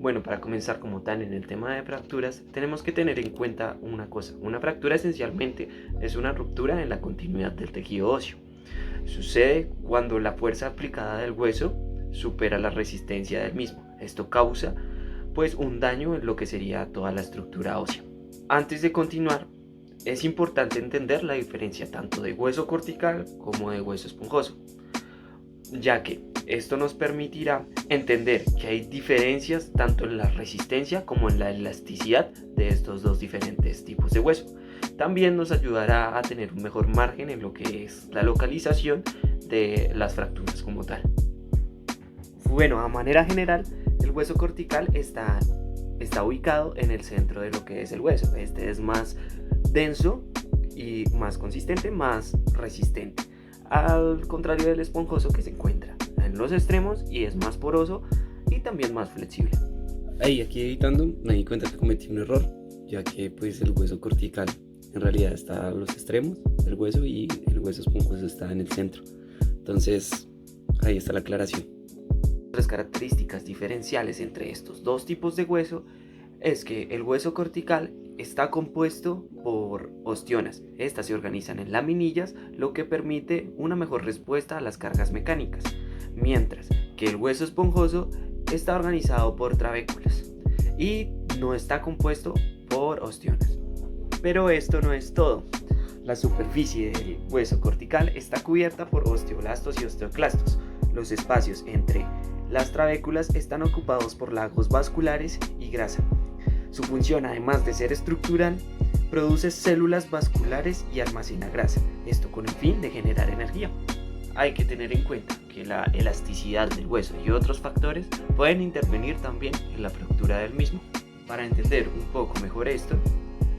Bueno, para comenzar como tal en el tema de fracturas, tenemos que tener en cuenta una cosa. Una fractura esencialmente es una ruptura en la continuidad del tejido óseo. Sucede cuando la fuerza aplicada del hueso supera la resistencia del mismo. Esto causa pues un daño en lo que sería toda la estructura ósea. Antes de continuar, es importante entender la diferencia tanto de hueso cortical como de hueso esponjoso, ya que esto nos permitirá entender que hay diferencias tanto en la resistencia como en la elasticidad de estos dos diferentes tipos de hueso. También nos ayudará a tener un mejor margen en lo que es la localización de las fracturas como tal. Bueno, a manera general, el hueso cortical está ubicado en el centro de lo que es el hueso. Este es más denso y más consistente, más resistente, al contrario del esponjoso, que se encuentra en los extremos y es más poroso y también más flexible. Aquí editando me di cuenta que cometí un error, ya que pues el hueso cortical en realidad está a los extremos del hueso y el hueso esponjoso está en el centro. Entonces ahí está la aclaración. Las características diferenciales entre estos dos tipos de hueso es que el hueso cortical está compuesto por ostionas. Estas se organizan en laminillas, lo que permite una mejor respuesta a las cargas mecánicas, mientras que el hueso esponjoso está organizado por trabéculas y no está compuesto por ostionas. Pero esto no es todo. La superficie del hueso cortical está cubierta por osteoblastos y osteoclastos. Los espacios entre las trabéculas están ocupados por lagos vasculares y grasa. Su función, además de ser estructural, produce células vasculares y almacena grasa, esto con el fin de generar energía. Hay que tener en cuenta que la elasticidad del hueso y otros factores pueden intervenir también en la fractura del mismo. Para entender un poco mejor esto,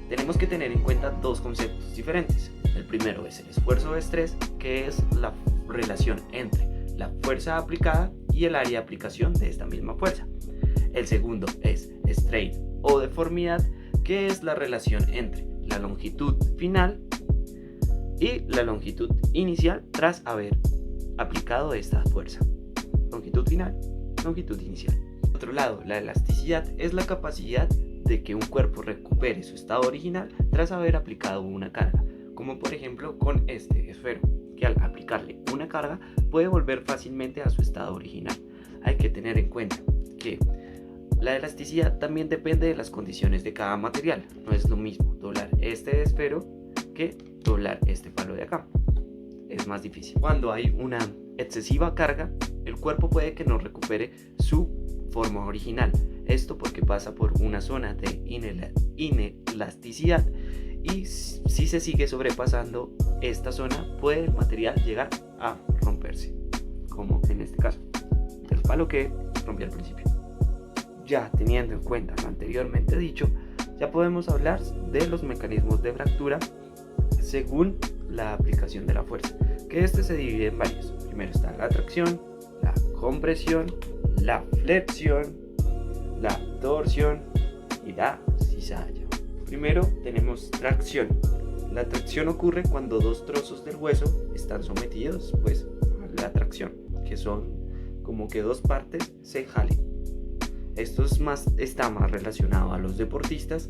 tenemos que tener en cuenta dos conceptos diferentes. El primero es el esfuerzo de estrés, que es la relación entre la fuerza aplicada y el área de aplicación de esta misma fuerza. El segundo es strain o deformidad, que es la relación entre la longitud final y la longitud inicial tras haber aplicado esta fuerza. Longitud final, longitud inicial. Por otro lado, la elasticidad es la capacidad de que un cuerpo recupere su estado original tras haber aplicado una carga, como por ejemplo con este esfero, que al aplicarle una carga puede volver fácilmente a su estado original. Hay que tener en cuenta que la elasticidad también depende de las condiciones de cada material. No es lo mismo doblar este esfero que doblar este palo de acá. Es más difícil. Cuando hay una excesiva carga, el cuerpo puede que no recupere su forma original. Esto porque pasa por una zona de inelasticidad y si se sigue sobrepasando esta zona, puede el material llegar a romperse, como en este caso, el palo que rompí al principio. Ya teniendo en cuenta lo anteriormente dicho, ya podemos hablar de los mecanismos de fractura según la aplicación de la fuerza, que este se divide en varios. Primero está la tracción, la compresión, la flexión, la torsión y la cizalla. Primero tenemos tracción. La tracción ocurre cuando dos trozos del hueso están sometidos pues a la tracción, que son como que dos partes se jalen. Esto está más relacionado a los deportistas,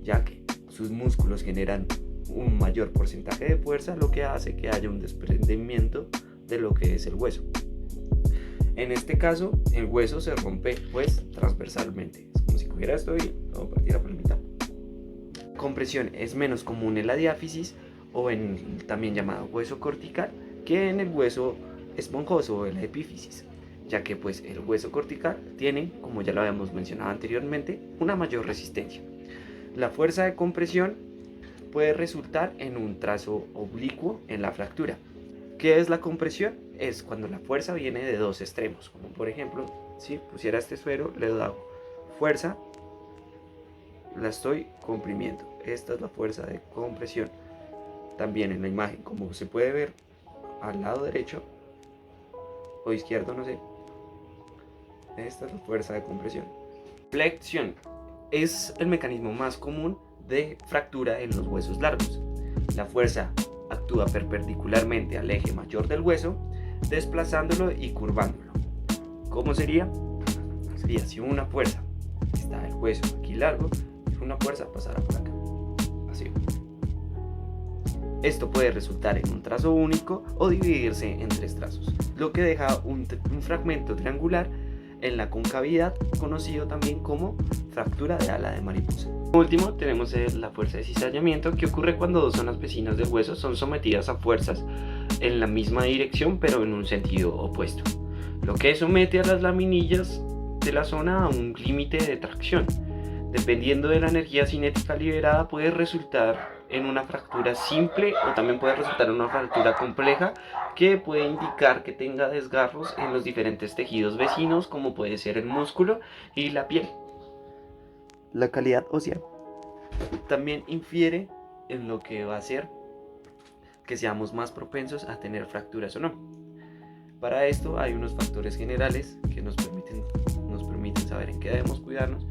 ya que sus músculos generan un mayor porcentaje de fuerza, lo que hace que haya un desprendimiento de lo que es el hueso. En este caso, el hueso se rompe pues transversalmente. Es como si cogiera esto y lo partiera por la mitad. Compresión es menos común en la diáfisis o en también llamado hueso cortical que en el hueso esponjoso o en la epífisis, ya que pues el hueso cortical tiene, como ya lo habíamos mencionado anteriormente, una mayor resistencia. La fuerza de compresión puede resultar en un trazo oblicuo en la fractura. ¿Qué es la compresión? Es cuando la fuerza viene de dos extremos, como por ejemplo, si pusiera este esfero, le doy fuerza, la estoy comprimiendo. Esta es la fuerza de compresión. También en la imagen, como se puede ver al lado derecho o izquierdo, no sé, esta es la fuerza de compresión. Flexión es el mecanismo más común de fractura en los huesos largos. La fuerza actúa perpendicularmente al eje mayor del hueso, desplazándolo y curvándolo. ¿Cómo sería? Sería si una fuerza está el hueso aquí largo y una fuerza pasará por acá, así. Esto puede resultar en un trazo único o dividirse en 3 trazos, lo que deja un fragmento triangular en la concavidad, conocido también como fractura de ala de mariposa. Por último, tenemos la fuerza de cizallamiento, que ocurre cuando 2 zonas vecinas del hueso son sometidas a fuerzas en la misma dirección pero en un sentido opuesto, lo que somete a las laminillas de la zona a un límite de tracción. Dependiendo de la energía cinética liberada, puede resultar en una fractura simple o también puede resultar en una fractura compleja, que puede indicar que tenga desgarros en los diferentes tejidos vecinos, como puede ser el músculo y la piel. La calidad ósea también infiere en lo que va a hacer que seamos más propensos a tener fracturas o no. Para esto hay unos factores generales que nos permiten saber en qué debemos cuidarnos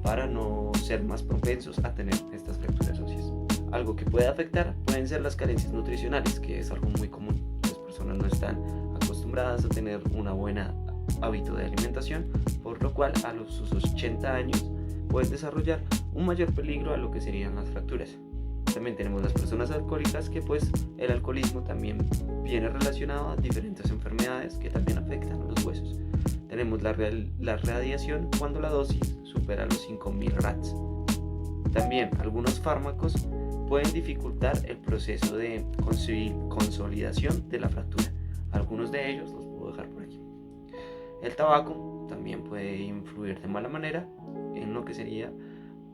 para no ser más propensos a tener estas fracturas óseas. Algo que puede afectar pueden ser las carencias nutricionales, que es algo muy común. Las personas no están acostumbradas a tener una buena hábito de alimentación, por lo cual a sus 80 años pueden desarrollar un mayor peligro a lo que serían las fracturas. También tenemos las personas alcohólicas, que pues el alcoholismo también viene relacionado a diferentes enfermedades que también afectan a los huesos. Tenemos la radiación cuando la dosis supera los 5000 rads. También algunos fármacos pueden dificultar el proceso de consolidación de la fractura. Algunos de ellos los puedo dejar por aquí. El tabaco también puede influir de mala manera en lo que sería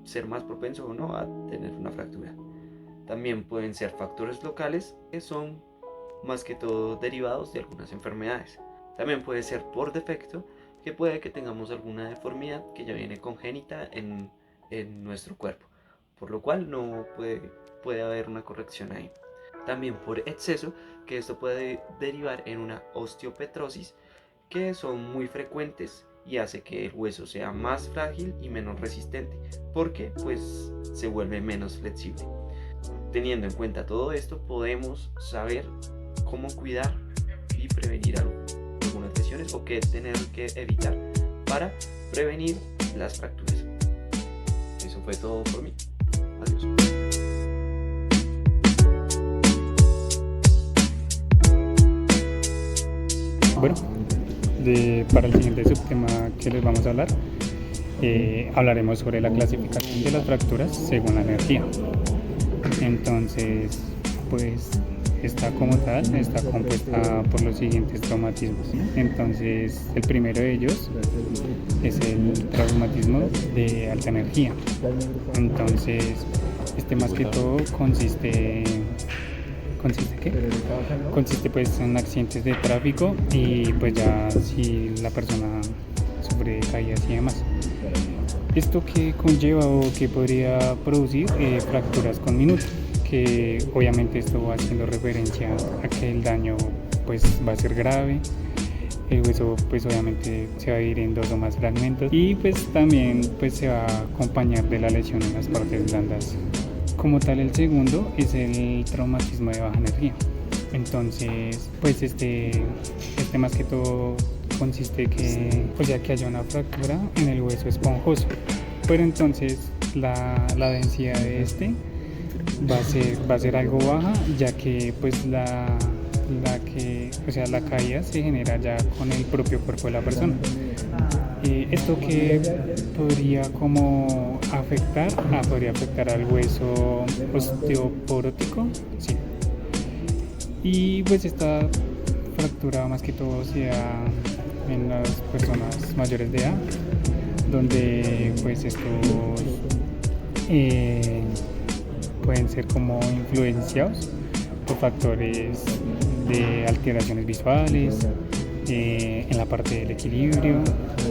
ser más propenso o no a tener una fractura. También pueden ser factores locales, que son más que todo derivados de algunas enfermedades. También puede ser por defecto, que puede que tengamos alguna deformidad que ya viene congénita en nuestro cuerpo, por lo cual no puede haber una corrección ahí. También por exceso, que esto puede derivar en una osteopetrosis, que son muy frecuentes y hace que el hueso sea más frágil y menos resistente, porque pues se vuelve menos flexible. Teniendo en cuenta todo esto, podemos saber cómo cuidar y prevenir algunas lesiones o qué tener que evitar para prevenir las fracturas. Eso fue todo por mí. Adiós. Bueno, para el siguiente subtema que les vamos a hablar, hablaremos sobre la clasificación de las fracturas según la energía. Entonces, pues está compuesta por los siguientes traumatismos. Entonces, el primero de ellos es el traumatismo de alta energía. Entonces, más que todo consiste pues en accidentes de tráfico y pues ya si la persona sufre caídas y demás. Esto que conlleva o que podría producir fracturas con minuto, que obviamente esto va haciendo referencia a que el daño pues va a ser grave. El hueso pues obviamente se va a ir en 2 o más fragmentos y pues también pues se va a acompañar de la lesión en las partes blandas. Como tal, el segundo es el traumatismo de baja energía. Entonces pues más que todo consiste que pues ya que haya una fractura en el hueso esponjoso, pero entonces la densidad de va a ser algo baja, ya que pues la caída se genera ya con el propio cuerpo de la persona. Esto que podría como podría afectar al hueso osteoporótico, sí. Y pues esta fractura más que todo se da en las personas mayores de edad, donde pues estos pueden ser como influenciados por factores de alteraciones visuales, en la parte del equilibrio,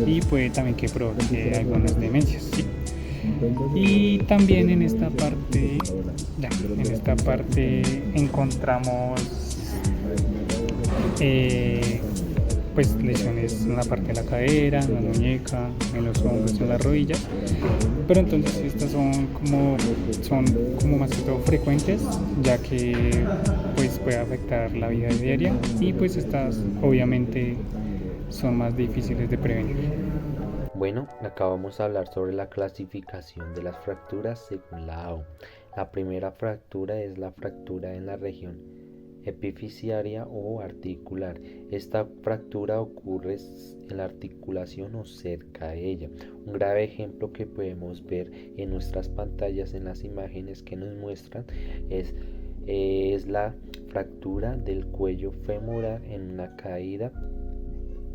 y puede también que provoque algunas demencias, ¿sí? Y también en esta parte encontramos pues lesiones en la parte de la cadera, en la muñeca, en los hombros, en las rodillas, pero entonces estas son como más que todo frecuentes, ya que pues puede afectar la vida diaria y pues estas obviamente son más difíciles de prevenir. Bueno, acá vamos a hablar sobre la clasificación de las fracturas según la AO. La primera fractura es la fractura en la región epifisiaria o articular. Esta fractura ocurre en la articulación o cerca de ella. Un grave ejemplo que podemos ver en nuestras pantallas en las imágenes que nos muestran es la fractura del cuello femoral en una caída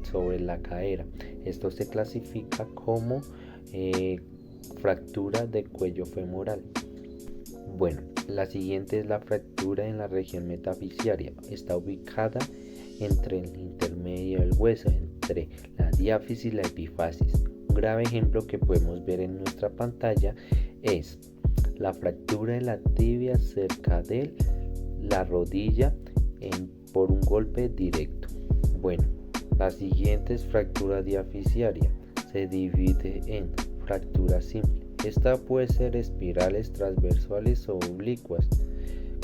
sobre la cadera. Esto se clasifica como fractura de cuello femoral. Bueno, la siguiente es la fractura en la región metafisiaria. Está ubicada entre el intermedio del hueso, entre la diáfisis y la epifasis. Un grave ejemplo que podemos ver en nuestra pantalla es la fractura de la tibia cerca de la rodilla por un golpe directo. Bueno, la siguiente es fractura diafisiaria. Se divide en fractura simple. Esta puede ser espirales, transversales o oblicuas,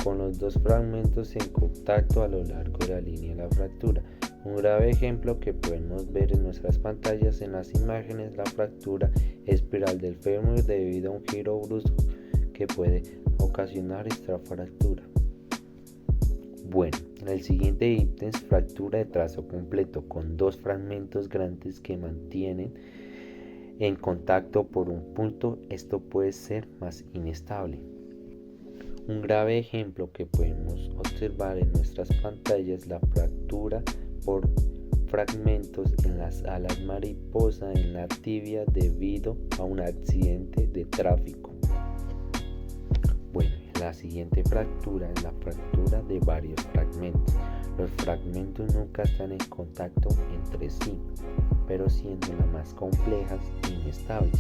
con los dos fragmentos en contacto a lo largo de la línea de la fractura. Un grave ejemplo que podemos ver en nuestras pantallas en las imágenes es la fractura espiral del fémur debido a un giro brusco que puede ocasionar esta fractura. Bueno, el siguiente ítem es fractura de trazo completo con dos fragmentos grandes que mantienen en contacto por un punto. Esto puede ser más inestable. Un grave ejemplo que podemos observar en nuestras pantallas es la fractura por fragmentos en las alas mariposa en la tibia debido a un accidente de tráfico. Bueno, la siguiente fractura es la fractura de varios fragmentos. Los fragmentos nunca están en contacto entre sí, pero siendo las más complejas e inestables.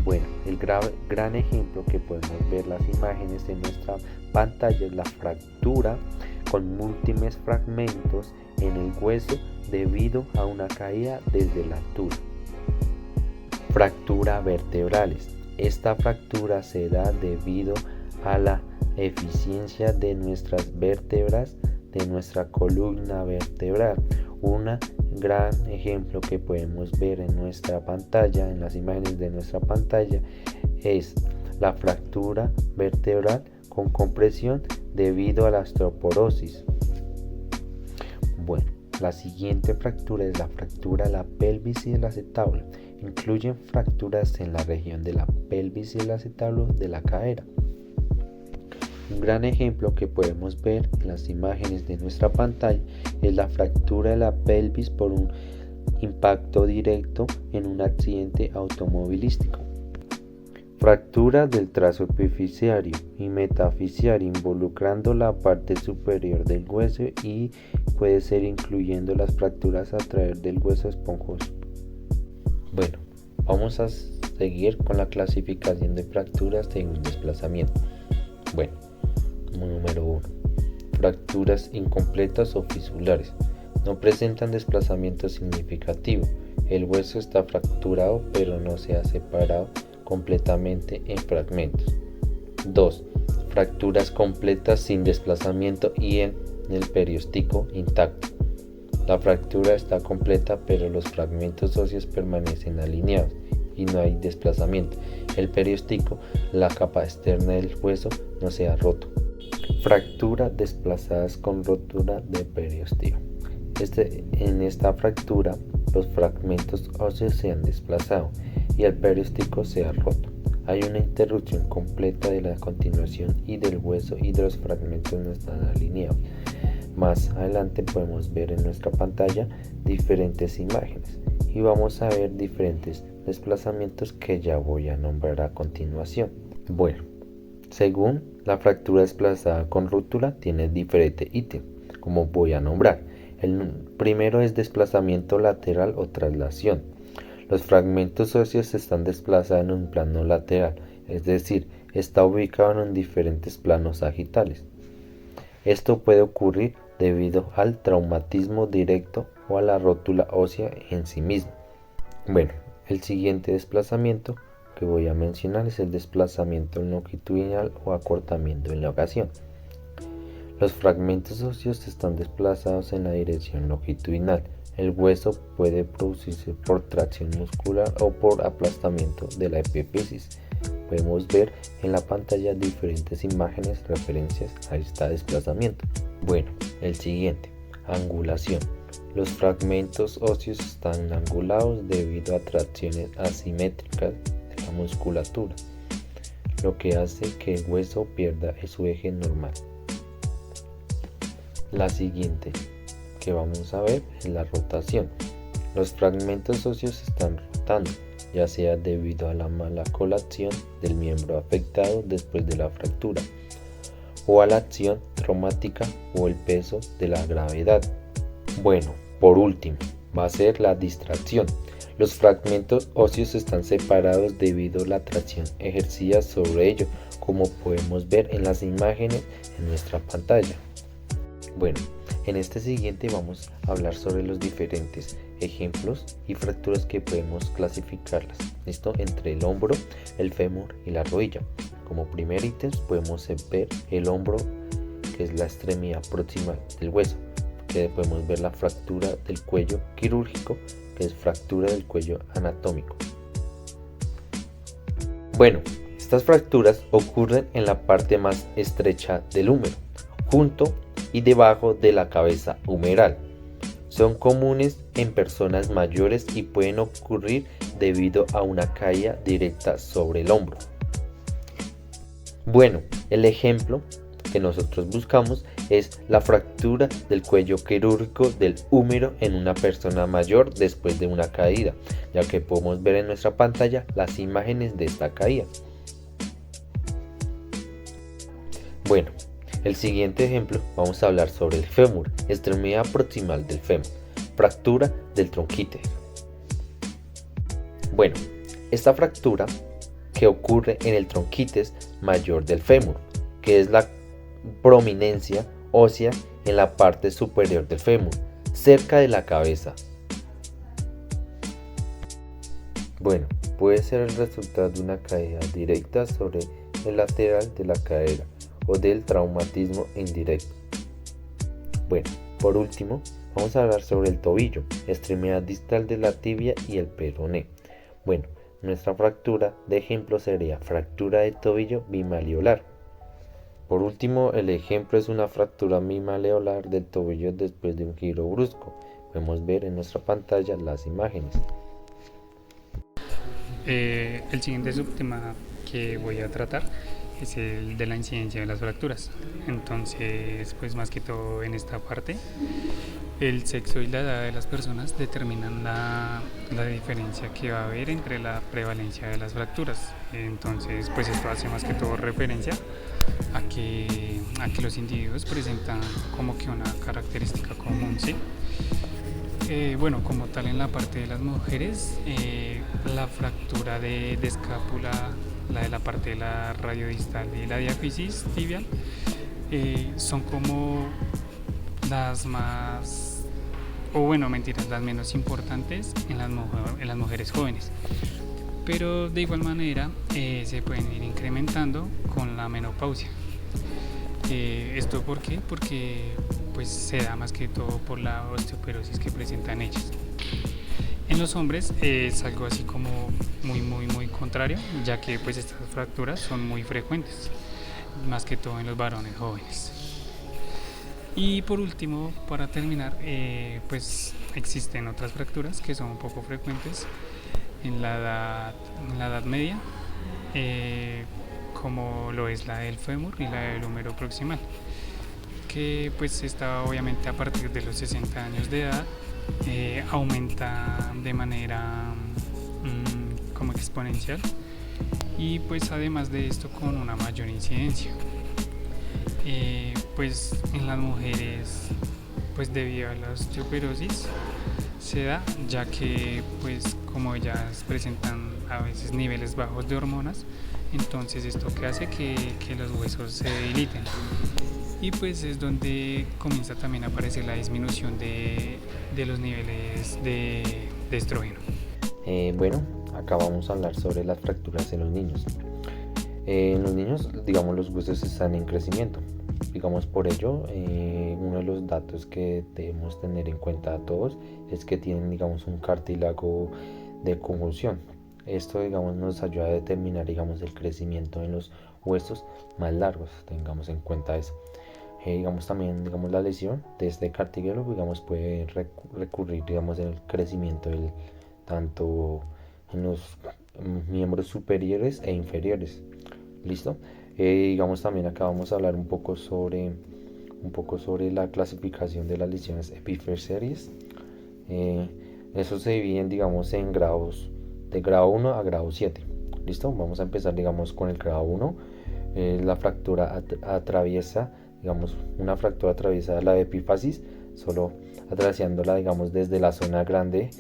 Bueno, el gran ejemplo que podemos ver las imágenes en nuestra pantalla es la fractura con múltiples fragmentos en el hueso debido a una caída desde la altura. Fractura vertebrales. Esta fractura se da debido a la eficiencia de nuestras vértebras de nuestra columna vertebral. Un gran ejemplo que podemos ver en nuestra pantalla, en las imágenes de nuestra pantalla, es la fractura vertebral con compresión debido a la osteoporosis. Bueno, la siguiente fractura es la fractura de la pelvis y del acetábulo. Incluyen fracturas en la región de la pelvis y el acetábulo de la cadera. Un gran ejemplo que podemos ver en las imágenes de nuestra pantalla es la fractura de la pelvis por un impacto directo en un accidente automovilístico. Fractura del trazo epifisiario y metafisiario involucrando la parte superior del hueso y puede ser incluyendo las fracturas a través del hueso esponjoso. Bueno, vamos a seguir con la clasificación de fracturas según desplazamiento. Bueno, número 1. Fracturas incompletas o fisulares. No presentan desplazamiento significativo. El hueso está fracturado pero no se ha separado completamente en fragmentos. 2. Fracturas completas sin desplazamiento y en el periósteo intacto. La fractura está completa pero los fragmentos óseos permanecen alineados y no hay desplazamiento. El periósteo, la capa externa del hueso, no se ha roto. Fractura desplazadas con rotura de periósteo. En esta fractura los fragmentos óseos se han desplazado y el periósteo se ha roto. Hay una interrupción completa de la continuación y del hueso y de los fragmentos no están alineados. Más adelante podemos ver en nuestra pantalla diferentes imágenes y vamos a ver diferentes desplazamientos que ya voy a nombrar a continuación. Bueno, según la fractura desplazada con ruptura tiene diferente ítem, como voy a nombrar. El primero es desplazamiento lateral o traslación. Los fragmentos óseos están desplazados en un plano lateral, es decir, está ubicado en diferentes planos sagittales. Esto puede ocurrir debido al traumatismo directo o a la rótula ósea en sí misma. Bueno, el siguiente desplazamiento que voy a mencionar es el desplazamiento longitudinal o acortamiento en la ocasión. Los fragmentos óseos están desplazados en la dirección longitudinal. El hueso puede producirse por tracción muscular o por aplastamiento de la epífisis. Podemos ver en la pantalla diferentes imágenes referencias a este desplazamiento. Bueno, el siguiente, angulación. Los fragmentos óseos están angulados debido a tracciones asimétricas de la musculatura, lo que hace que el hueso pierda su eje normal. La siguiente que vamos a ver es la rotación. Los fragmentos óseos están rotando, ya sea debido a la mala colación del miembro afectado después de la fractura, o a la acción traumática o el peso de la gravedad. Bueno, por último, va a ser la distracción. Los fragmentos óseos están separados debido a la tracción ejercida sobre ellos, como podemos ver en las imágenes en nuestra pantalla. Bueno, en este siguiente vamos a hablar sobre los diferentes ejemplos y fracturas que podemos clasificarlas. Esto entre el hombro, el fémur y la rodilla. Como primer ítem podemos ver el hombro, que es la extremidad proximal del hueso, que podemos ver la fractura del cuello quirúrgico, que es fractura del cuello anatómico. Bueno, estas fracturas ocurren en la parte más estrecha del húmero, junto y debajo de la cabeza humeral. Son comunes en personas mayores y pueden ocurrir debido a una caída directa sobre el hombro. Bueno, el ejemplo que nosotros buscamos es la fractura del cuello quirúrgico del húmero en una persona mayor después de una caída, ya que podemos ver en nuestra pantalla las imágenes de esta caída. Bueno, el siguiente ejemplo vamos a hablar sobre el fémur, extremidad proximal del fémur, fractura del tronquíter. Bueno, esta fractura que ocurre en el tronquites mayor del fémur, que es la prominencia ósea en la parte superior del fémur, cerca de la cabeza. Bueno, puede ser el resultado de una caída directa sobre el lateral de la cadera o del traumatismo indirecto. Bueno, por último, vamos a hablar sobre el tobillo, extremidad distal de la tibia y el peroné. Bueno, nuestra fractura de ejemplo sería fractura de tobillo bimaleolar. Por último, el ejemplo es una fractura bimaleolar del tobillo después de un giro brusco. Podemos ver en nuestra pantalla las imágenes. El siguiente subtema que voy a tratar es el de la incidencia de las fracturas. Entonces, pues más que todo en esta parte, el sexo y la edad de las personas determinan la diferencia que va a haber entre la prevalencia de las fracturas. Entonces, pues esto hace más que todo referencia a que los individuos presentan como que una característica común, ¿sí? Bueno, como tal en la parte de las mujeres, la fractura de escápula, la de la parte de la radiodistal y la diáfisis tibial, son como las más, las menos importantes en las mujeres jóvenes. Pero de igual manera se pueden ir incrementando con la menopausia. ¿Esto por qué? Porque pues se da más que todo por la osteoporosis que presentan ellas. En los hombres es algo así como muy contrario, ya que pues estas fracturas son muy frecuentes, más que todo en los varones jóvenes. Y por último, para terminar, pues existen otras fracturas que son un poco frecuentes en la edad media, como lo es la del fémur y la del húmero proximal, que pues está obviamente a partir de los 60 años de edad, aumenta de manera como exponencial, y pues además de esto con una mayor incidencia. Pues en las mujeres, pues debido a la osteoporosis se da, ya que pues como ellas presentan a veces niveles bajos de hormonas, entonces esto que hace que los huesos se debiliten, y pues es donde comienza también a aparecer la disminución de los niveles de estrógeno. Bueno, acá vamos a hablar sobre las fracturas en los niños. En los niños, digamos, los huesos están en crecimiento digamos por ello, uno de los datos que debemos tener en cuenta todos es que tienen, digamos, un cartílago de conjunción. Esto, digamos, nos ayuda a determinar, digamos, el crecimiento en los huesos más largos. Tengamos en cuenta eso. Digamos también, digamos, la lesión de este cartílago, digamos, puede recurrir, digamos, en el crecimiento tanto en los miembros superiores e inferiores. ¿Listo? Digamos también acá vamos a hablar un poco sobre la clasificación de las lesiones epifisarias. Eso se dividen, digamos, en grados de grado 1 a grado 7. ¿Listo? Vamos a empezar, digamos, con el grado 1. La fractura atraviesa, digamos, una fractura atraviesa la epifasis, solo atravesándola, digamos, desde la zona grande,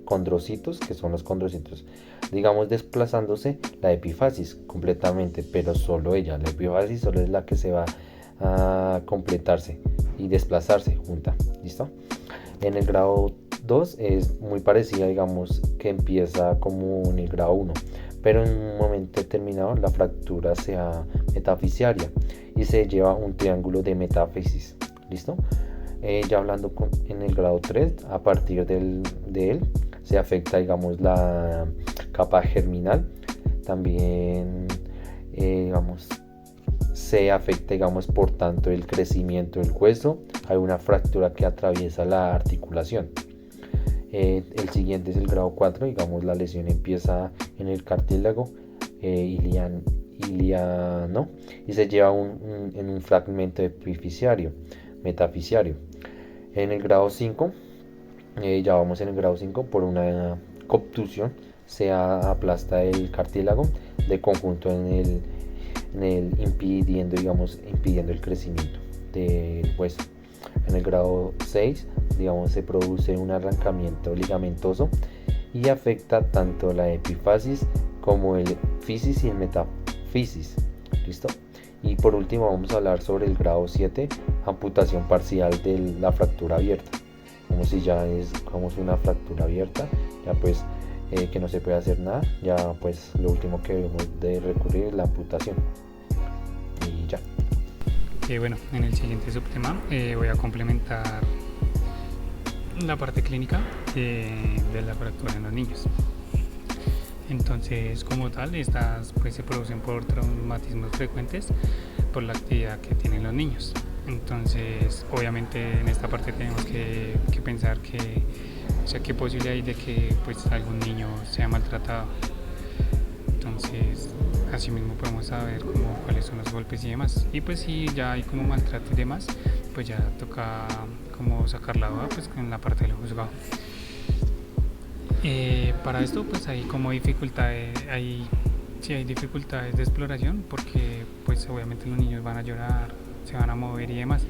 condrocitos, que son los condrocitos, digamos, desplazándose la epifasis completamente, pero solo ella, la epifasis solo es la que se va a completarse y desplazarse junta. ¿Listo? En el grado 2 es muy parecida, digamos, que empieza como en el grado 1, pero en un momento determinado la fractura sea metafisiaria y se lleva un triángulo de metáfisis. ¿Listo? Ya hablando en el grado 3, a partir de él se afecta, digamos, la capa germinal. También, digamos, se afecta, digamos, por tanto el crecimiento del hueso. Hay una fractura que atraviesa la articulación. El siguiente es el grado 4, digamos, la lesión empieza en el cartílago iliano y se lleva en un fragmento epifisiario, metafisiario. En el grado 5, ya vamos en el grado 5, por una obtusión se aplasta el cartílago de conjunto impidiendo el crecimiento del hueso. En el grado 6, digamos, se produce un arrancamiento ligamentoso y afecta tanto la epifasis como el fisis y el metafisis. ¿Listo? Y por último vamos a hablar sobre el grado 7, amputación parcial de la fractura abierta. Como si ya es una fractura abierta, ya pues que no se puede hacer nada, ya pues lo último que debemos de recurrir es la amputación. Y ya. Bueno, en el siguiente subtema voy a complementar la parte clínica de la fractura en los niños. Entonces, como tal, estas pues se producen por traumatismos frecuentes por la actividad que tienen los niños. Entonces, obviamente en esta parte tenemos que pensar qué posibilidad hay de que pues algún niño sea maltratado. Entonces, así mismo podemos saber cuáles son los golpes y demás. Y pues si ya hay como maltrato y demás, pues ya toca como sacar la duda pues en la parte del juzgado. Para esto pues hay como dificultades, hay dificultades de exploración porque pues obviamente los niños van a llorar, se van a mover y demás.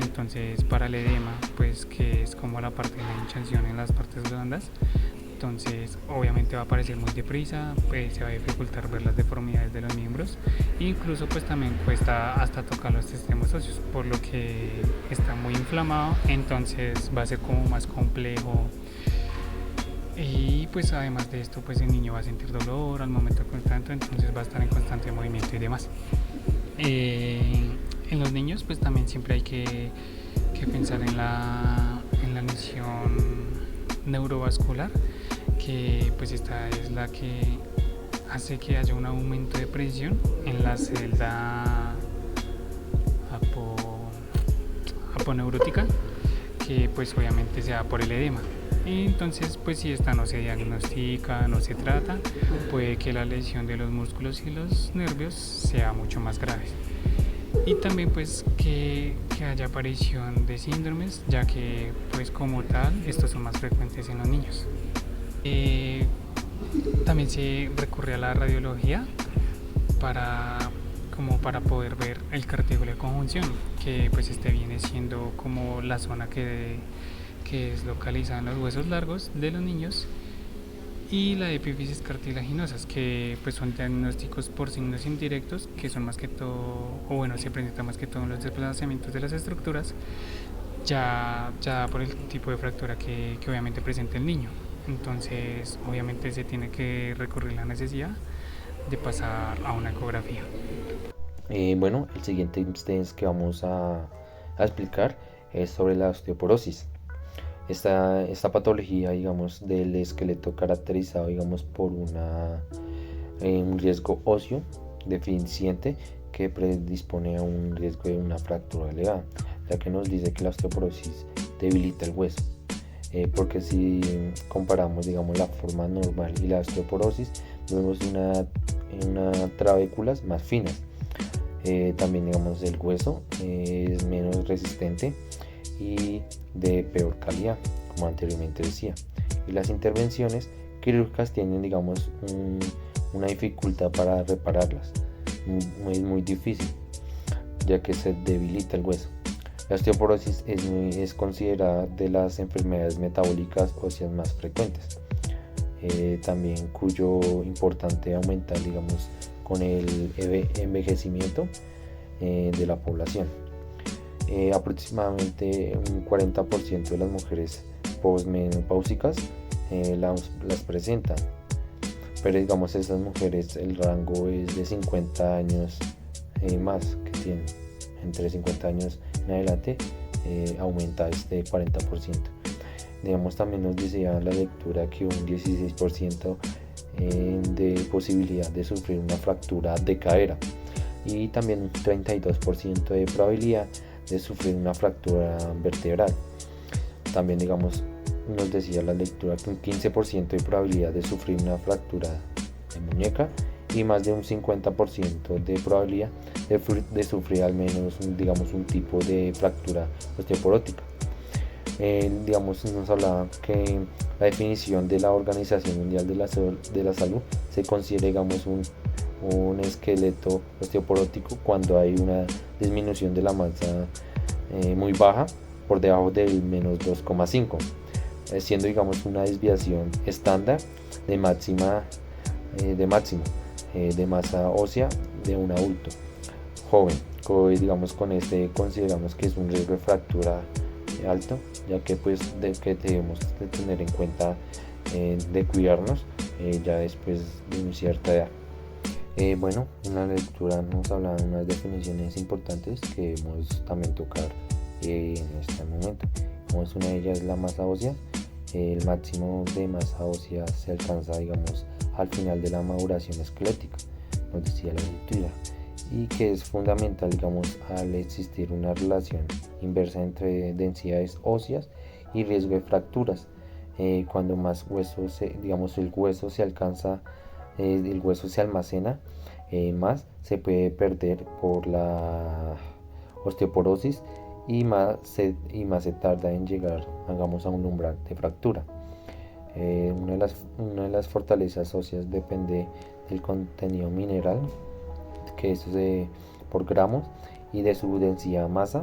Entonces para el edema pues que es como la parte de la hinchazón en las partes blandas, entonces obviamente va a aparecer muy deprisa, pues se va a dificultar ver las deformidades de los miembros, incluso pues también cuesta hasta tocar los extremos óseos por lo que está muy inflamado, entonces va a ser como más complejo. Y pues además de esto pues el niño va a sentir dolor al momento constante, entonces va a estar en constante movimiento y demás. En los niños pues también siempre hay que pensar en la lesión neurovascular, que pues esta es la que hace que haya un aumento de presión en la celda aponeurótica, que pues obviamente se da por el edema. Entonces pues si esta no se diagnostica, no se trata, puede que la lesión de los músculos y los nervios sea mucho más grave. Y también pues que haya aparición de síndromes, ya que pues como tal estos son más frecuentes en los niños. También se recurre a la radiología para poder ver el cartílago de conjunción, que pues viene siendo como la zona que es localizada en los huesos largos de los niños, y la epífisis cartilaginosas, que pues son diagnósticos por signos indirectos, que son más que todo, se presenta más que todo en los desplazamientos de las estructuras, ya por el tipo de fractura que obviamente presenta el niño. Entonces obviamente se tiene que recurrir a la necesidad de pasar a una ecografía. Bueno, el siguiente test que vamos a explicar es sobre la osteoporosis. Esta patología, digamos, del esqueleto caracterizado, digamos, por un riesgo óseo deficiente que predispone a un riesgo de una fractura elevada, ya que nos dice que la osteoporosis debilita el hueso. Porque si comparamos, digamos, la forma normal y la osteoporosis, vemos unas trabéculas más finas. También, digamos, el hueso es menos resistente y de peor calidad, como anteriormente decía. Y las intervenciones quirúrgicas tienen, digamos, una dificultad para repararlas. Es muy difícil, ya que se debilita el hueso. La osteoporosis es considerada de las enfermedades metabólicas óseas más frecuentes, también cuyo importante aumentar, digamos, con el envejecimiento de la población. Aproximadamente un 40% de las mujeres posmenopáusicas las presentan, pero digamos esas mujeres el rango es de 50 años más que tienen, entre 50 años en adelante aumenta este 40%. Digamos, también nos decía la lectura que un 16% de posibilidad de sufrir una fractura de cadera y también un 32% de probabilidad de sufrir una fractura vertebral. También, digamos, nos decía la lectura que un 15% de probabilidad de sufrir una fractura de muñeca y más de un 50% de probabilidad de sufrir al menos, digamos, un tipo de fractura osteoporótica. Digamos, nos hablaba que la definición de la Organización Mundial de la Salud se considera, digamos, un esqueleto osteoporótico cuando hay una disminución de la masa muy baja, por debajo del menos 2,5, siendo, digamos, una desviación estándar de máximo de masa ósea de un adulto joven. Digamos, con este consideramos que es un riesgo de fractura alto, ya que pues que debemos de tener en cuenta de cuidarnos ya después de una cierta edad. Bueno, en la lectura nos hablan unas definiciones importantes que debemos también tocar en este momento. Como es una de ellas, la masa ósea. El máximo de masa ósea se alcanza, digamos, al final de la maduración esquelética, nos decía la lectura, y que es fundamental, digamos, al existir una relación inversa entre densidades óseas y riesgo de fracturas. Cuando más hueso digamos, el hueso se alcanza, el hueso se almacena, más se puede perder por la osteoporosis y más se tarda en llegar, hagamos, a un umbral de fractura. Una de las fortalezas óseas depende del contenido mineral, que es por gramos, y de su densidad masa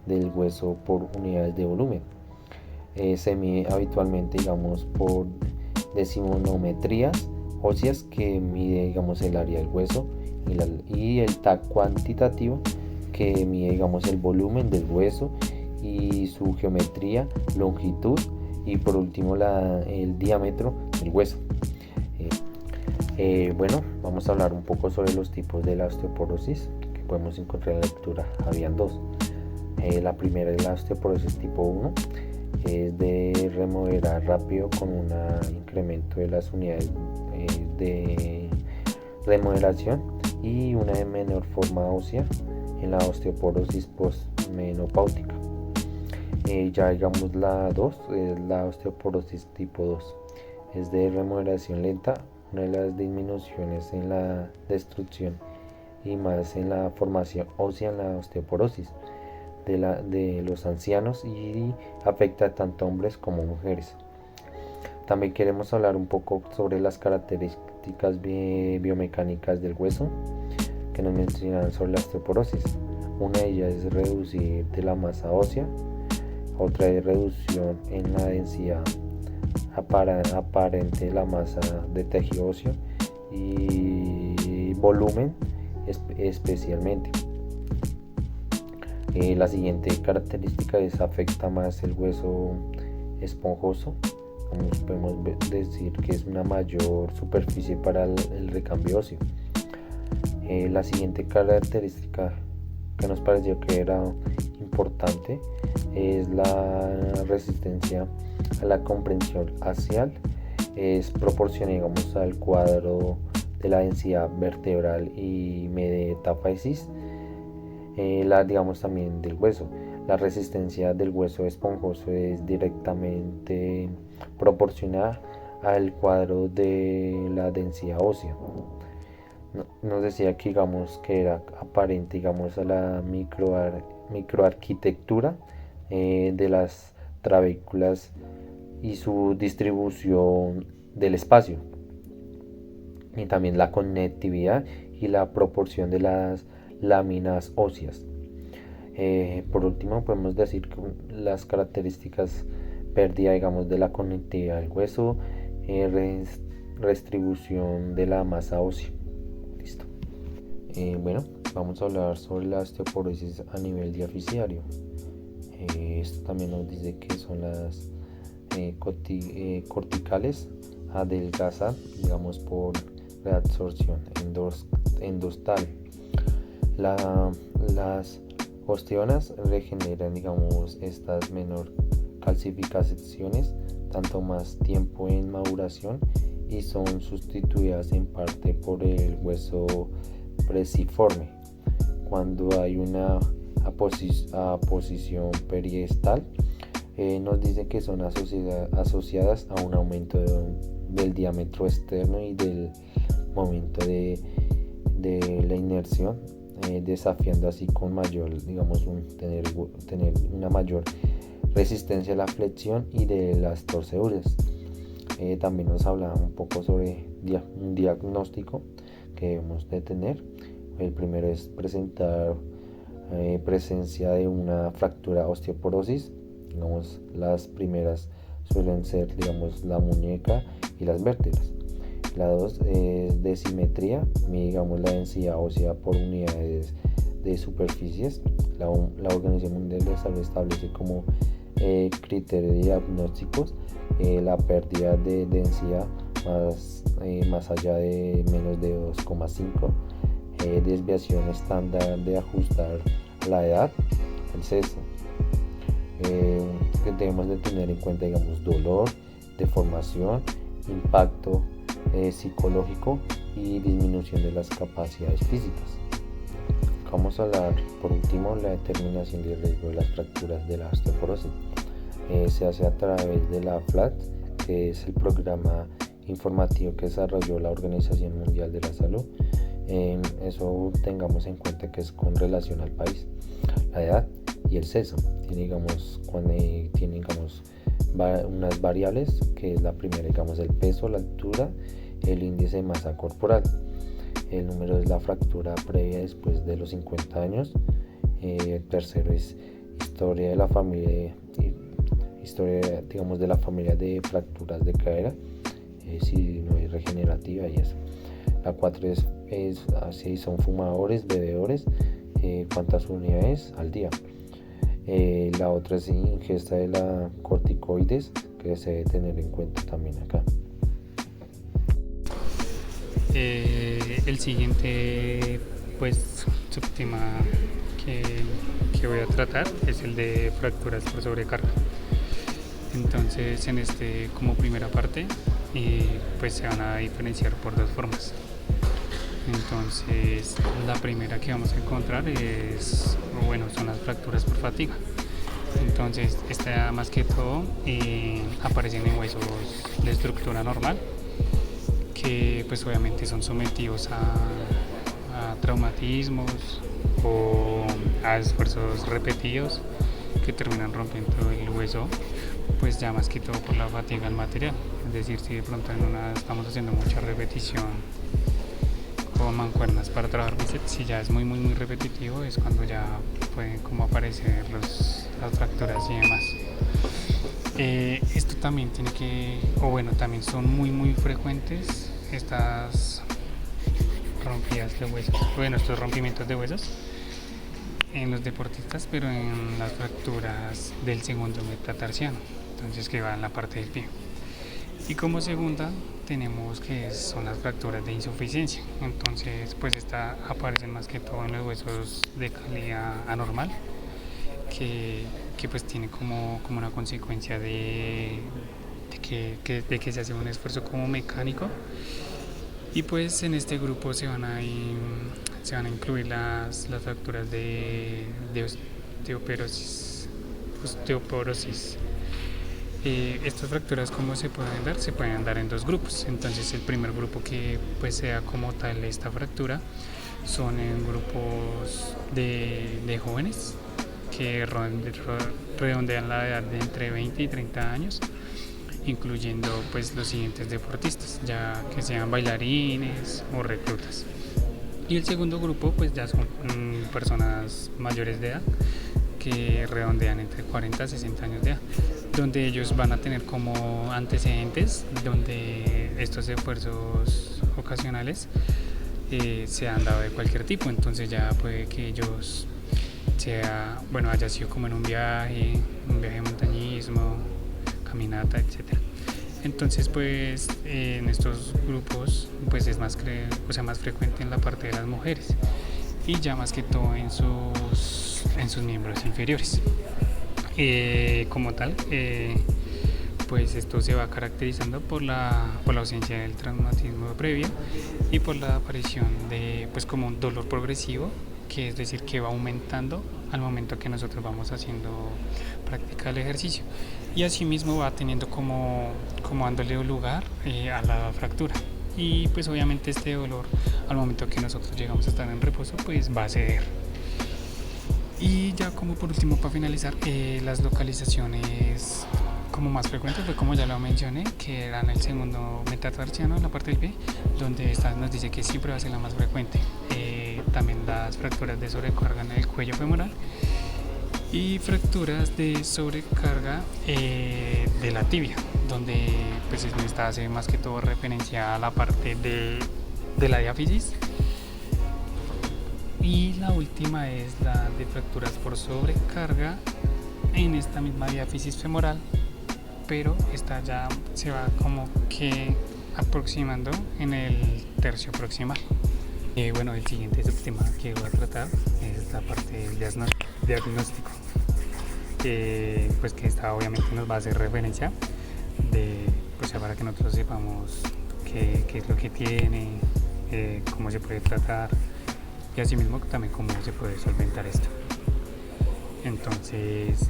del hueso por unidades de volumen. Se mide habitualmente, digamos, por decimometrías óseas, que mide, digamos, el área del hueso, y el TAC cuantitativo, que mide, digamos, el volumen del hueso y su geometría, longitud y por último el diámetro del hueso. Bueno, vamos a hablar un poco sobre los tipos de la osteoporosis que podemos encontrar en la lectura. Habían dos. La primera es la osteoporosis tipo 1, es de remodelar rápido con un incremento de las unidades de remodelación y una de menor forma ósea en la osteoporosis postmenopáutica. Ya, digamos, la 2 es la osteoporosis tipo 2, es de remodelación lenta, una de las disminuciones en la destrucción y más en la formación ósea en la osteoporosis de los ancianos y afecta tanto a hombres como mujeres. También queremos hablar un poco sobre las características biomecánicas del hueso que nos mencionan sobre la osteoporosis. Una de ellas es reducir de la masa ósea, otra es reducción en la densidad aparente de la masa de tejido óseo y volumen especialmente. La siguiente característica afecta más el hueso esponjoso, como podemos decir que es una mayor superficie para el recambio óseo. La siguiente característica que nos pareció que era importante es la resistencia a la compresión axial. Es proporciona, digamos, al cuadro de la densidad vertebral y metafisis, digamos, también del hueso. La resistencia del hueso esponjoso es directamente proporcional al cuadro de la densidad ósea. Nos decía que, digamos, que era aparente, digamos, a la microarquitectura de las trabéculas y su distribución del espacio, y también la conectividad y la proporción de las láminas óseas. Por último, podemos decir que las características: pérdida, digamos, de la conectividad del hueso, redistribución de la masa ósea. Listo. Bueno, vamos a hablar sobre la osteoporosis a nivel diaficiario. Esto también nos dice que son las corticales, adelgazan, digamos, por reabsorción endostal. Las osteonas regeneran, digamos, estas menor calcificaciones tanto más tiempo en maduración y son sustituidas en parte por el hueso presiforme. Cuando hay una aposición periestal, nos dice que son asociadas a un aumento del diámetro externo y del momento de la inercia, desafiando así con mayor, digamos, tener una mayor resistencia a la flexión y de las torceduras. También nos hablaba un poco sobre un diagnóstico que debemos de tener. El primero es presentar presencia de una fractura osteoporosis. Digamos, las primeras suelen ser, digamos, la muñeca y las vértebras. La 2 es de simetría, digamos, la densidad ósea por unidades de superficies. La Organización Mundial de Salud establece como criterios diagnósticos la pérdida de densidad más allá de menos de 2,5, desviación estándar de ajustar a la edad, el sexo. Que debemos de tener en cuenta, digamos, dolor, deformación, impacto psicológico y disminución de las capacidades físicas. Vamos a hablar por último la determinación de riesgo de las fracturas de la osteoporosis. Se hace a través de la FLAT, que es el programa informativo que desarrolló la Organización Mundial de la Salud. Eso tengamos en cuenta que es con relación al país, la edad y el sexo. Tiene, digamos, unas variables, que es la primera, digamos, el peso, la altura, el índice de masa corporal. El número es la fractura previa después de los 50 años. El tercero es historia de la familia, digamos, de la familia de fracturas de cadera, si no es regenerativa y eso. La 4 es si son fumadores, bebedores, cuántas unidades al día. La otra es ingesta de la corticoides, que se debe tener en cuenta también acá. El siguiente, pues, subtema que voy a tratar es el de fracturas por sobrecarga. Entonces, en como primera parte, pues se van a diferenciar por dos formas. Entonces, la primera que vamos a encontrar son las fracturas por fatiga. Entonces, esta más que todo aparecen en huesos de estructura normal, que pues obviamente son sometidos a traumatismos o a esfuerzos repetidos que terminan rompiendo el hueso, pues ya más que todo por la fatiga del material. Es decir, si de pronto estamos haciendo mucha repetición con mancuernas para trabajar bíceps, si ya es muy repetitivo, es cuando ya pueden como aparecer las fracturas y demás. Esto también también son muy frecuentes estas rompidas de huesos, estos rompimientos de huesos en los deportistas, pero en las fracturas del segundo metatarsiano, entonces que va en la parte del pie. Y como segunda tenemos que son las fracturas de insuficiencia. Entonces pues aparecen más que todo en los huesos de calidad anormal, que pues tiene como una consecuencia de que se hace un esfuerzo como mecánico. Y pues en este grupo se van a incluir las fracturas de osteoporosis. Estas fracturas, ¿cómo se pueden dar? Se pueden dar en dos grupos. Entonces el primer grupo que pues sea como tal esta fractura son en grupos de jóvenes que redondean la edad de entre 20 y 30 años, incluyendo pues los siguientes deportistas, ya que sean bailarines o reclutas. Y el segundo grupo pues ya son personas mayores de edad que redondean entre 40 a 60 años de edad, donde ellos van a tener como antecedentes donde estos esfuerzos ocasionales se han dado de cualquier tipo. Entonces ya puede que ellos haya sido como en un viaje de montañismo, caminata, etcétera. Entonces pues en estos grupos pues es más frecuente en la parte de las mujeres, y ya más que todo en sus miembros inferiores. Como tal, pues esto se va caracterizando por la ausencia del traumatismo previo y por la aparición de pues como un dolor progresivo, que es decir que va aumentando al momento que nosotros vamos haciendo práctica del ejercicio, y asimismo va teniendo como dándole lugar a la fractura. Y pues obviamente este dolor al momento que nosotros llegamos a estar en reposo pues va a ceder. Y ya como por último, para finalizar, las localizaciones como más frecuentes fue, como ya lo mencioné, que eran el segundo metatarsiano en la parte del pie, donde esta nos dice que siempre va a ser la más frecuente. También las fracturas de sobrecarga en el cuello femoral y fracturas de sobrecarga de la tibia, donde pues esta hace más que todo referencia a la parte de la diáfisis. Y la última es la de fracturas por sobrecarga en esta misma diáfisis femoral, pero esta ya se va como que aproximando en el tercio proximal. Bueno, el siguiente subtema que voy a tratar es la parte del diagnóstico, pues que esta obviamente nos va a hacer referencia para que nosotros sepamos qué es lo que tiene, cómo se puede tratar, y asimismo también cómo se puede solventar esto. Entonces,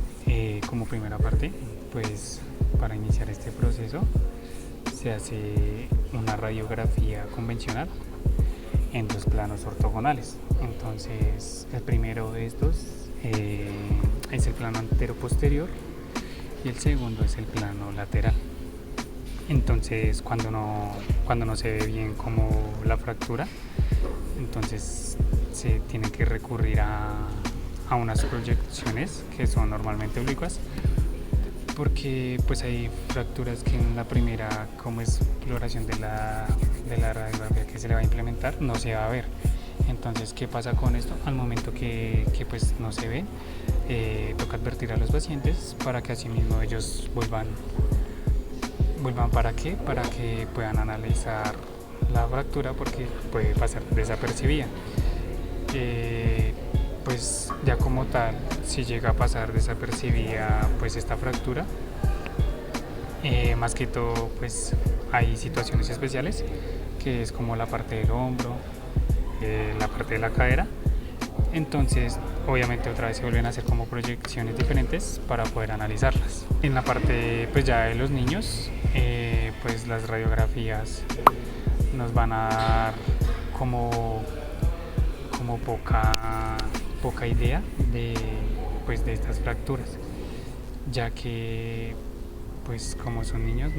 como primera parte, pues para iniciar este proceso se hace una radiografía convencional en dos planos ortogonales. Entonces, el primero de estos es el plano antero-posterior y el segundo es el plano lateral. Entonces, cuando no se ve bien como la fractura, entonces se tiene que recurrir a unas proyecciones que son normalmente oblicuas, porque pues hay fracturas que en la primera, como es exploración de la radiografía que se le va a implementar, no se va a ver. Entonces, ¿qué pasa con esto? Al momento que pues no se ve, toca advertir a los pacientes para que asimismo ellos vuelvan ¿para qué? Para que puedan analizar la fractura, porque puede pasar desapercibida. Pues ya como tal, si llega a pasar desapercibida pues esta fractura, más que todo pues hay situaciones especiales, que es como la parte del hombro, la parte de la cadera. Entonces obviamente otra vez se vuelven a hacer como proyecciones diferentes para poder analizarlas. En la parte pues ya de los niños, pues las radiografías nos van a dar como poca idea de estas fracturas, ya que pues como son niños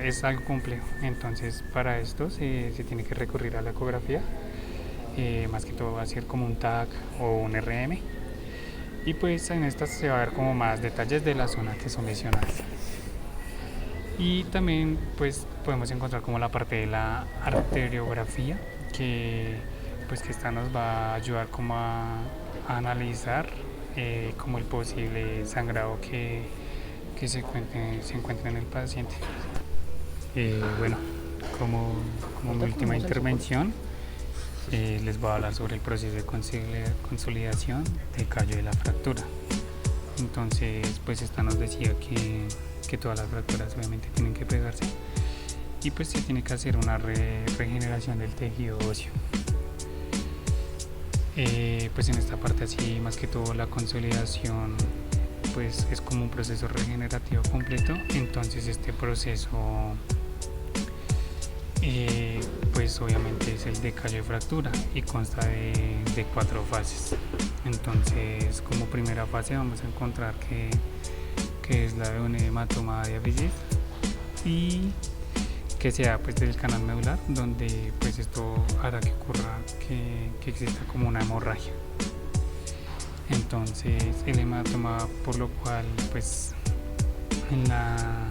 es algo complejo. Entonces para esto se tiene que recurrir a la ecografía, más que todo va a ser como un TAC o un RM, y pues en estas se va a ver como más detalles de la zona que son lesionadas. Y también pues podemos encontrar como la parte de la arteriografía, que esta nos va a ayudar como a analizar como el posible sangrado que se encuentra en el paciente. Bueno, como mi última intervención, les voy a hablar sobre el proceso de consolidación del callo de la fractura. Entonces, pues esta nos decía que todas las fracturas obviamente tienen que pegarse y pues se tiene que hacer una regeneración del tejido óseo. Pues en esta parte así, más que todo la consolidación pues es como un proceso regenerativo completo. Entonces este proceso pues obviamente es el de callo de fractura y consta de 4 fases. Entonces, como primera fase vamos a encontrar que es la de un hematoma diáfisis y que sea pues del canal medular, donde pues esto hará que ocurra que exista como una hemorragia. Entonces el hematoma, por lo cual pues en la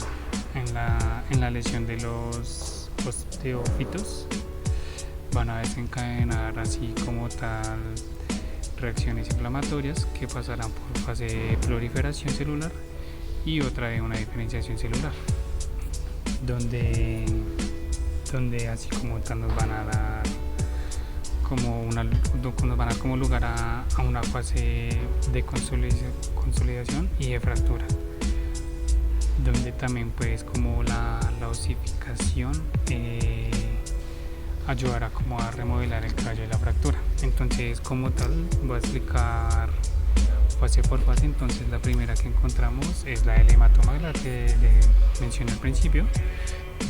lesión de los osteófitos van a desencadenar así como tal reacciones inflamatorias que pasarán por fase de proliferación celular y otra de una diferenciación celular, donde así como tal nos van a dar como lugar a una fase de consolidación y de fractura, donde también pues como la osificación ayudará como a remodelar el callo de la fractura. Entonces, como tal, voy a explicar fase por fase. Entonces, la primera que encontramos es la del hematoma, la que le mencioné al principio,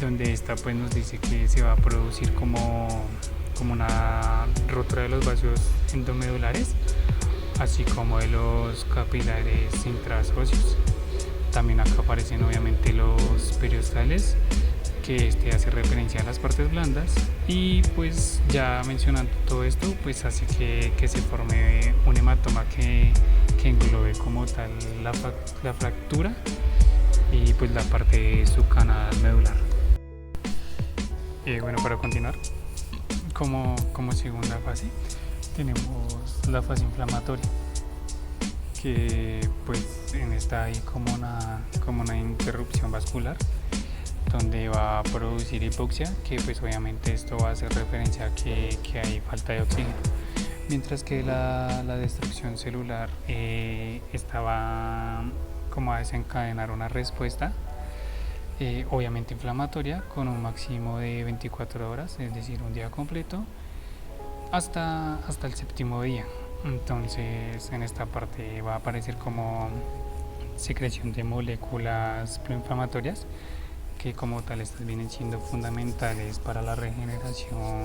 donde esta pues nos dice que se va a producir como una rotura de los vasos endomedulares, así como de los capilares intraóseos. También acá aparecen obviamente los periostales, que hace referencia a las partes blandas, y pues ya mencionando todo esto pues hace que se forme un hematoma que englobe como tal la fractura y pues la parte de su canal medular. Bueno, para continuar, como segunda fase tenemos la fase inflamatoria, que pues en esta hay como una interrupción vascular, donde va a producir hipoxia, que pues obviamente esto va a hacer referencia a que hay falta de oxígeno, mientras que la destrucción celular estaba como a desencadenar una respuesta obviamente inflamatoria con un máximo de 24 horas, es decir, un día completo, hasta el 7º día. Entonces en esta parte va a aparecer como secreción de moléculas proinflamatorias, que como tal estas vienen siendo fundamentales para la regeneración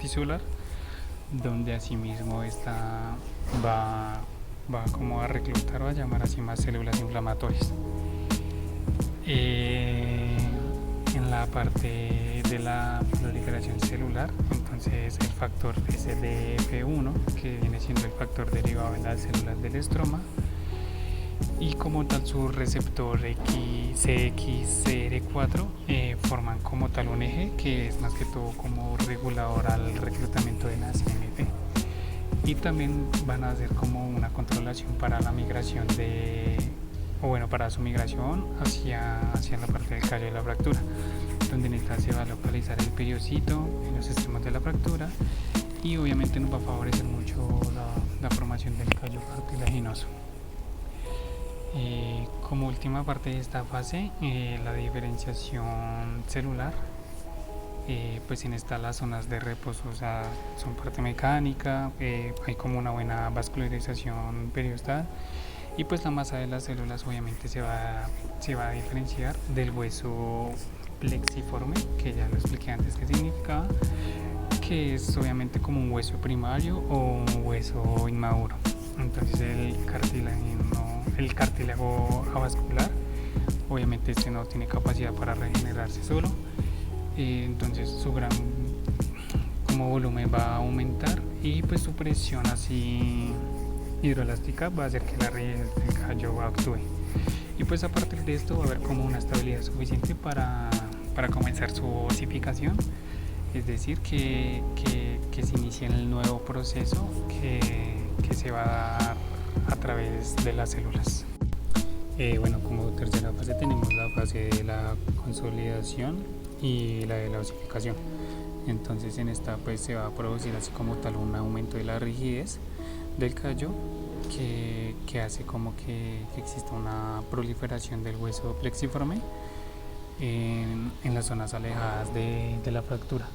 tisular, donde asimismo esta va como a reclutar o a llamar así más células inflamatorias. En la parte de la proliferación celular, entonces el factor SDF1, que viene siendo el factor derivado de las células del estroma, y como tal su receptor CXCR4 forman como tal un eje que es más que todo como regulador al reclutamiento de la CMP, y también van a hacer como una controlación para la migración para su migración hacia la parte del callo de la fractura, donde en esta se va a localizar el periocito en los extremos de la fractura, y obviamente nos va a favorecer mucho la formación del callo cartilaginoso. Como última parte de esta fase, la diferenciación celular, pues en esta las zonas de reposo, o sea, son parte mecánica, hay como una buena vascularización periostal, y pues la masa de las células obviamente se va a diferenciar del hueso plexiforme, que ya lo expliqué antes qué significaba, que es obviamente como un hueso primario o un hueso inmaduro. Entonces el cartílago avascular obviamente no tiene capacidad para regenerarse solo, entonces su gran como volumen va a aumentar, y pues su presión así hidroelástica va a hacer que la raíz del callo actúe, y pues a partir de esto va a haber como una estabilidad suficiente para comenzar su osificación, es decir que se inicie el nuevo proceso que se va a dar a través de las células. Bueno, como tercera fase tenemos la fase de la consolidación y la de la osificación. Entonces en esta pues se va a producir así como tal un aumento de la rigidez del callo que hace como que exista una proliferación del hueso plexiforme en las zonas alejadas de la fractura.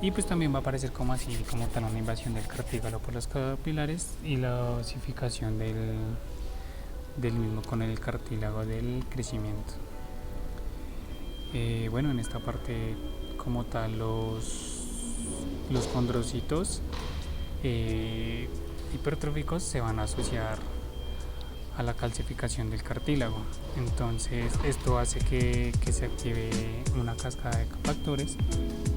Y pues también va a aparecer como así como tal una invasión del cartílago por los capilares y la osificación del mismo con el cartílago del crecimiento. Bueno, en esta parte como tal los condrocitos hipertróficos se van a asociar a la calcificación del cartílago. Entonces esto hace que se active una cascada de factores,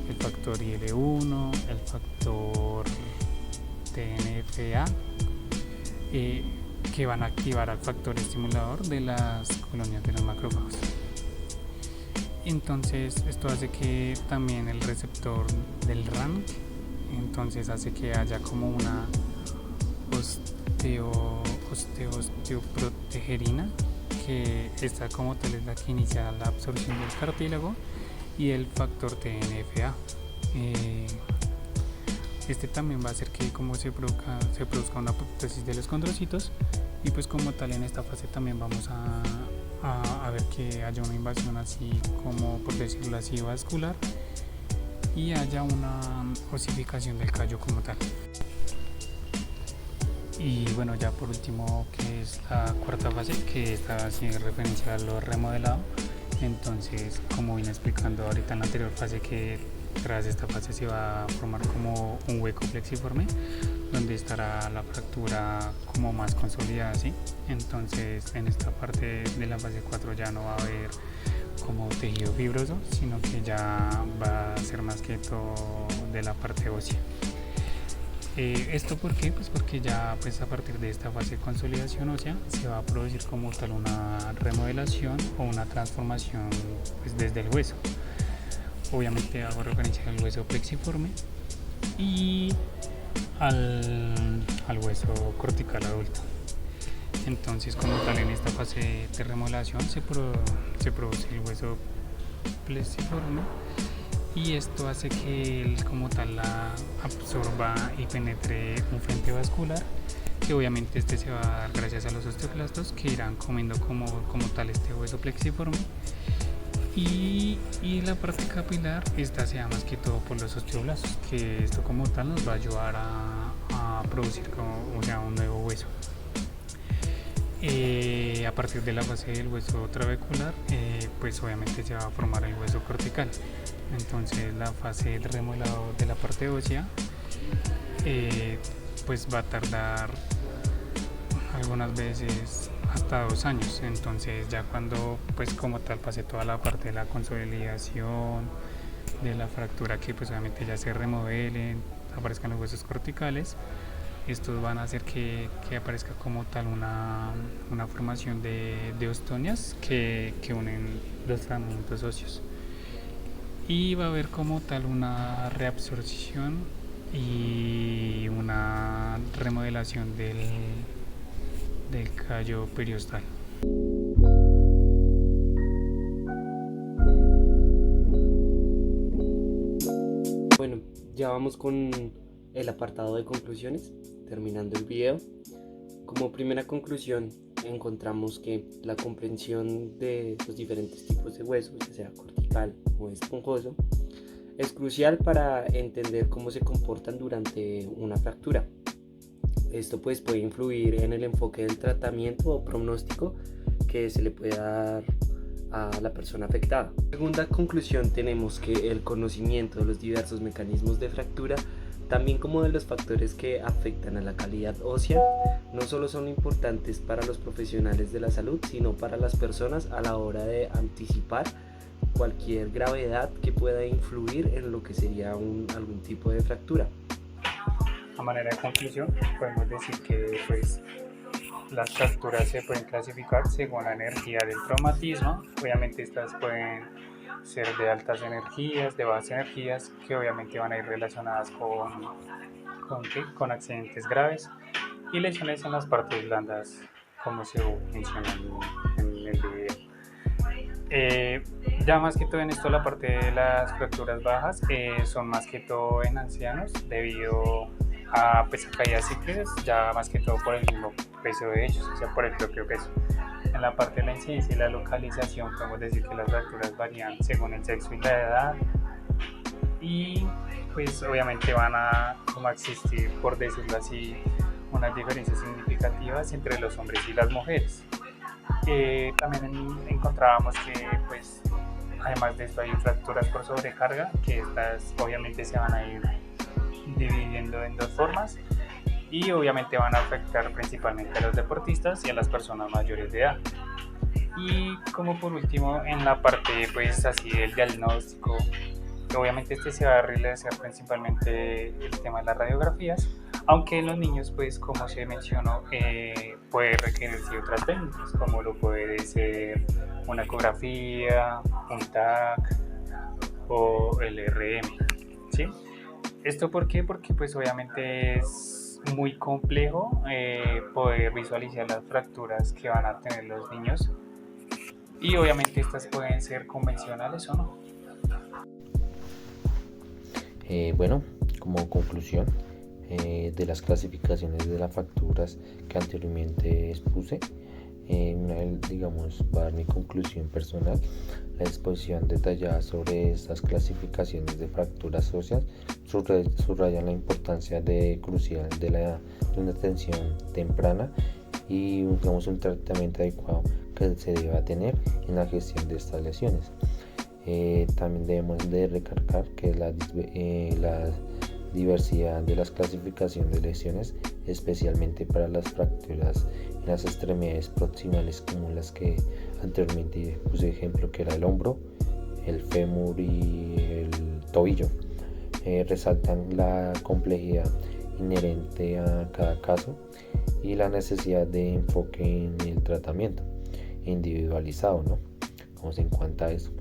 el factor IL-1, el factor TNFA, que van a activar al factor estimulador de las colonias de los macrófagos. Entonces esto hace que también el receptor del RAN, entonces hace que haya como una osteoprotegerina, que esta como tal es la que inicia la absorción del cartílago, y el factor TNFA. Este también va a hacer que como se produzca una apoptosis de los condrocitos, y pues como tal en esta fase también vamos a ver que haya una invasión así como, por decirlo así, vascular, y haya una osificación del callo como tal. Y bueno, ya por último, que es la cuarta fase, que está haciendo referencia a lo remodelado. Entonces, como vine explicando ahorita en la anterior fase, que tras esta fase se va a formar como un hueco plexiforme donde estará la fractura como más consolidada, ¿sí? Entonces en esta parte de la fase 4 ya no va a haber como tejido fibroso, sino que ya va a ser más que todo de la parte ósea. ¿Esto por qué? Pues porque ya pues a partir de esta fase de consolidación ósea se va a producir como tal una remodelación o una transformación pues desde el hueso. Obviamente hago referencia al hueso plexiforme y al hueso cortical adulto. Entonces como tal en esta fase de remodelación se produce el hueso plexiforme, y esto hace que él como tal la absorba y penetre un frente vascular, que obviamente este se va a dar gracias a los osteoclastos que irán comiendo como tal este hueso plexiforme, y la parte capilar esta se da más que todo por los osteoblastos, que esto como tal nos va a ayudar a producir un nuevo hueso. A partir de la fase del hueso trabecular, pues obviamente se va a formar el hueso cortical. Entonces la fase de remodelado de la parte ósea pues va a tardar algunas veces hasta 2 años. Entonces ya cuando pues como tal pase toda la parte de la consolidación de la fractura, que pues obviamente ya se remodelen, aparezcan los huesos corticales, estos van a hacer que aparezca como tal una formación de ostonias que unen los fragmentos óseos, y va a haber como tal una reabsorción y una remodelación del callo periostal. Bueno, ya vamos con el apartado de conclusiones, terminando el video. Como primera conclusión, encontramos que la comprensión de los diferentes tipos de huesos, ya sea cortical o esponjoso, es crucial para entender cómo se comportan durante una fractura. Esto pues puede influir en el enfoque del tratamiento o pronóstico que se le puede dar a la persona afectada. Segunda conclusión, tenemos que el conocimiento de los diversos mecanismos de fractura, también como de los factores que afectan a la calidad ósea, no solo son importantes para los profesionales de la salud, sino para las personas a la hora de anticipar cualquier gravedad que pueda influir en lo que sería algún tipo de fractura. A manera de conclusión, podemos decir que pues las fracturas se pueden clasificar según la energía del traumatismo. Obviamente estas pueden ser de altas energías, de bajas energías, que obviamente van a ir relacionadas con accidentes graves y lesiones en las partes blandas como se menciona en el video. Ya más que todo en esto, la parte de las fracturas bajas son más que todo en ancianos debido a, pues, a caídas cíclicas, ya más que todo por el mismo peso de ellos, o sea, por el propio peso. En la parte de la incidencia y la localización podemos decir que las fracturas varían según el sexo y la edad, y pues obviamente van a como a existir, por decirlo así, unas diferencias significativas entre los hombres y las mujeres. También encontrábamos que pues además de esto hay fracturas por sobrecarga, que estas obviamente se van a ir dividiendo en dos formas y obviamente van a afectar principalmente a los deportistas y a las personas mayores de edad. Y como por último, en la parte pues así del diagnóstico, obviamente este se va a realizar principalmente el tema de las radiografías, aunque en los niños, pues como se mencionó, puede requerirse otras técnicas, como lo puede ser una ecografía, un TAC o el RM, ¿sí? ¿Esto por qué? Porque pues obviamente es muy complejo poder visualizar las fracturas que van a tener los niños, y obviamente estas pueden ser convencionales o no. Bueno, como conclusión de las clasificaciones de las fracturas que anteriormente expuse, digamos, para mi conclusión personal, la exposición detallada sobre estas clasificaciones de fracturas óseas subraya la importancia crucial de una atención temprana y, digamos, un tratamiento adecuado que se deba tener en la gestión de estas lesiones. También debemos de recalcar que la diversidad de las clasificaciones de lesiones, especialmente para las fracturas en las extremidades proximales, como las que anteriormente puse ejemplo, que era el hombro, el fémur y el tobillo, resaltan la complejidad inherente a cada caso y la necesidad de enfoque en el tratamiento individualizado, ¿no? Vamos en cuenta a eso.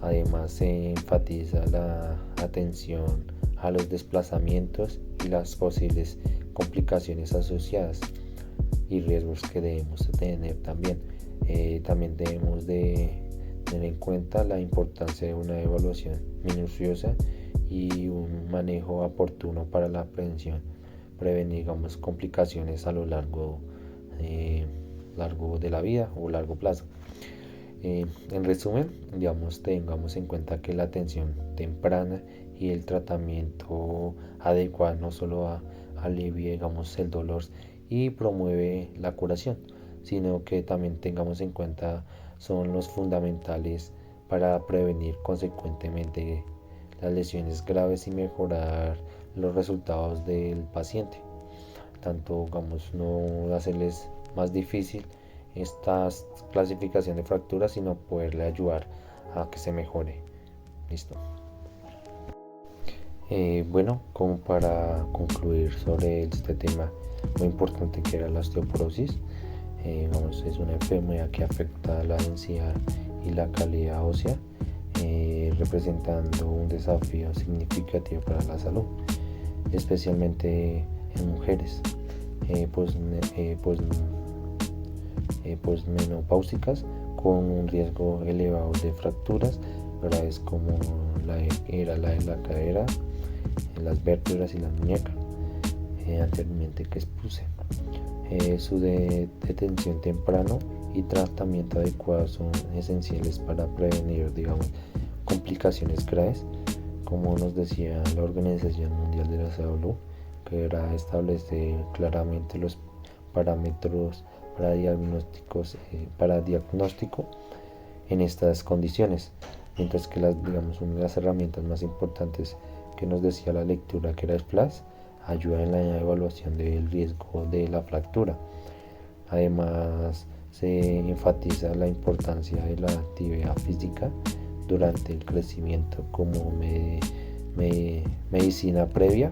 Además, se enfatiza la atención a los desplazamientos y las posibles complicaciones asociadas y riesgos que debemos tener también. También debemos de tener en cuenta la importancia de una evaluación minuciosa y un manejo oportuno para la prevenir, digamos, complicaciones a lo largo de la vida o largo plazo. En resumen, digamos, tengamos en cuenta que la atención temprana y el tratamiento adecuado no solo alivia, digamos, el dolor y promueve la curación, sino que también tengamos en cuenta son los fundamentales para prevenir consecuentemente las lesiones graves y mejorar los resultados del paciente. Tanto, digamos, no hacerles más difícil esta clasificación de fracturas, sino poderle ayudar a que se mejore. Listo. Bueno, como para concluir sobre este tema muy importante que era la osteoporosis, es una enfermedad que afecta la densidad y la calidad ósea, representando un desafío significativo para la salud, especialmente en mujeres posmenopáusicas con un riesgo elevado de fracturas graves como la de la cadera, las vértebras y las muñecas, anteriormente que expuse. Su detención temprano y tratamiento adecuado son esenciales para prevenir, digamos, complicaciones graves, como nos decía la Organización Mundial de la Salud, que era establecer claramente los parámetros para diagnóstico en estas condiciones, mientras que una de las herramientas más importantes que nos decía la lectura, que era el SPLASH, ayuda en la evaluación del riesgo de la fractura. Además, se enfatiza la importancia de la actividad física durante el crecimiento como medicina previa.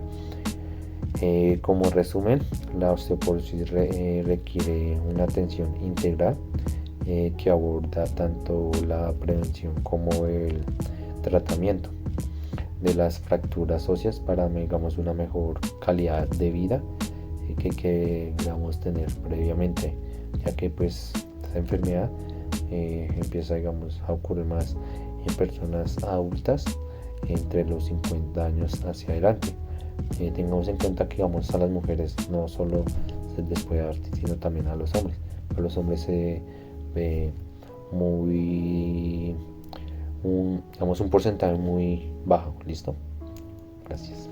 Como resumen, la osteoporosis requiere una atención integral que aborda tanto la prevención como el tratamiento de las fracturas óseas para, digamos, una mejor calidad de vida que digamos tener previamente, ya que pues esta enfermedad empieza, digamos, a ocurrir más en personas adultas entre los 50 años hacia adelante. Tengamos en cuenta que, digamos, a las mujeres no solo se les puede dar, sino también a los hombres. A los hombres se ve digamos, un porcentaje muy bajo. ¿Listo? Gracias.